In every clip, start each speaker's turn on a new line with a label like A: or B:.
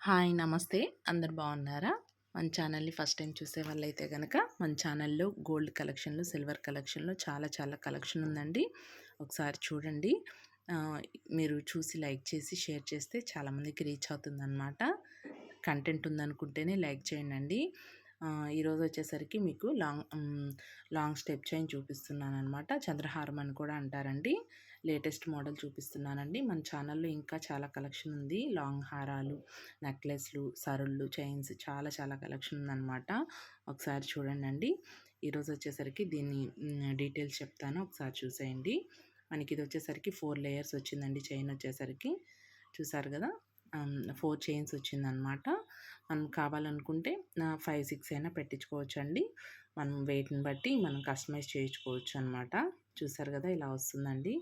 A: Hi నమస్తే. అందరు బాగున్నారా? మన ఛానల్ని ఫస్ట్ టైం చూసే వాళ్ళైతే కనుక మన ఛానల్లో గోల్డ్ కలెక్షన్లు, సిల్వర్ కలెక్షన్లు చాలా చాలా కలెక్షన్ ఉందండి. ఒకసారి చూడండి. ఆ, మీరు చూసి లైక్ చేసి షేర్ చేస్తే చాలామందికి రీచ్ అవుతుందన్నమాట. కంటెంట్ ఉందనుకుంటేనే లైక్ చేయండి. ఈరోజు వచ్చేసరికి మీకు లాంగ్ స్టెప్ చైన్ చూపిస్తున్నానమాట. చంద్రహారం అని కూడా అంటారండి. లేటెస్ట్ మోడల్ చూపిస్తున్నానండి. మన ఛానల్లో ఇంకా చాలా కలెక్షన్ ఉంది. లాంగ్ హారాలు, నెక్లెస్లు, సరుళ్ళు, చైన్స్ చాలా చాలా కలెక్షన్ ఉందన్నమాట. ఒకసారి చూడండి. ఈరోజు వచ్చేసరికి దీన్ని డీటెయిల్స్ చెప్తాను, ఒకసారి చూసేయండి. మనకి ఇది వచ్చేసరికి 4 లేయర్స్ వచ్చిందండి. చైన్ వచ్చేసరికి చూసారు కదా, 4 చైన్స్ వచ్చిందనమాట. మనం కావాలనుకుంటే 5, 6 అయినా పెట్టించుకోవచ్చు అండి. మనం వెయిట్ని బట్టి మనం కస్టమైజ్ చేయించుకోవచ్చు అనమాట. చూసారు కదా, ఇలా వస్తుందండి.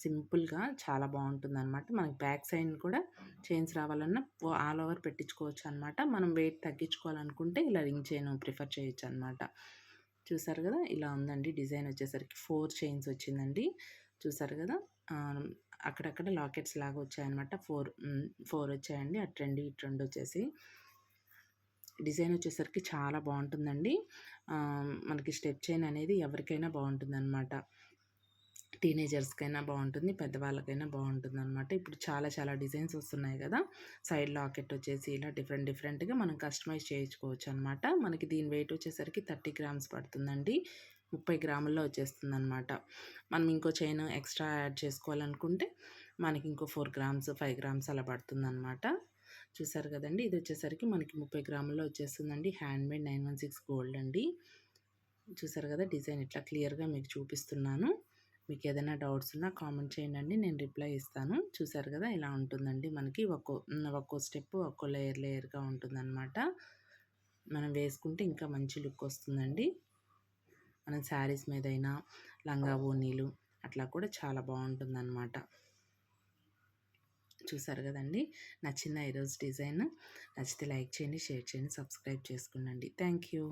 A: సింపుల్గా చాలా బాగుంటుందన్నమాట. మనకి బ్యాక్ సైడ్ కూడా చైన్స్ రావాలన్నా ఆల్ ఓవర్ పెట్టించుకోవచ్చు అనమాట. మనం వెయిట్ తగ్గించుకోవాలనుకుంటే ఇలా రింగ్ చైన్ ప్రిఫర్ చేయొచ్చు అనమాట. చూసారు కదా, ఇలా ఉందండి. డిజైన్ వచ్చేసరికి 4 చైన్స్ వచ్చిందండి. చూసారు కదా, అక్కడక్కడ లాకెట్స్ లాగా వచ్చాయన్నమాట. 4 వచ్చాయండి. అటు 2 ఇటు 2 వచ్చేసి. డిజైన్ వచ్చేసరికి చాలా బాగుంటుందండి. మనకి స్టెప్ చైన్ అనేది ఎవరికైనా బాగుంటుందన్నమాట. టీనేజర్స్కైనా బాగుంటుంది, పెద్దవాళ్ళకైనా బాగుంటుంది అనమాట. ఇప్పుడు చాలా చాలా డిజైన్స్ వస్తున్నాయి కదా. సైడ్ లాకెట్ వచ్చేసి ఇలా డిఫరెంట్గా మనం కస్టమైజ్ చేయించుకోవచ్చు అనమాట. మనకి దీని వెయిట్ వచ్చేసరికి 30 గ్రామ్స్ పడుతుందండి. 30 గ్రాముల్లో వచ్చేస్తుంది అనమాట. మనం ఇంకో చైన్ ఎక్స్ట్రా యాడ్ చేసుకోవాలనుకుంటే మనకి ఇంకో 4 గ్రామ్స్ 5 గ్రామ్స్ అలా పడుతుంది అనమాట. చూసారు కదండి, ఇది వచ్చేసరికి మనకి 30 గ్రాముల్లో వచ్చేస్తుందండి. హ్యాండ్మేడ్ 916 గోల్డ్ అండి. చూసారు కదా, డిజైన్ ఇట్లా క్లియర్గా మీకు చూపిస్తున్నాను. మీకు ఏదైనా డౌట్స్ ఉన్నా కామెంట్ చేయండి, నేను రిప్లై ఇస్తాను. చూసారు కదా, ఇలా ఉంటుందండి. మనకి ఒక్కో స్టెప్ ఒక్కో లేయర్గా ఉంటుందన్నమాట. మనం వేసుకుంటే ఇంకా మంచి లుక్ వస్తుందండి. మనం శారీస్ మీదైనా, లంగా ఓనీలు అట్లా కూడా చాలా బాగుంటుందన్నమాట. చూసారు కదండి, నచ్చిన ఈరోజు డిజైన్. నచ్చితే లైక్ చేయండి, షేర్ చేయండి, సబ్స్క్రైబ్ చేసుకోండి. Thank you.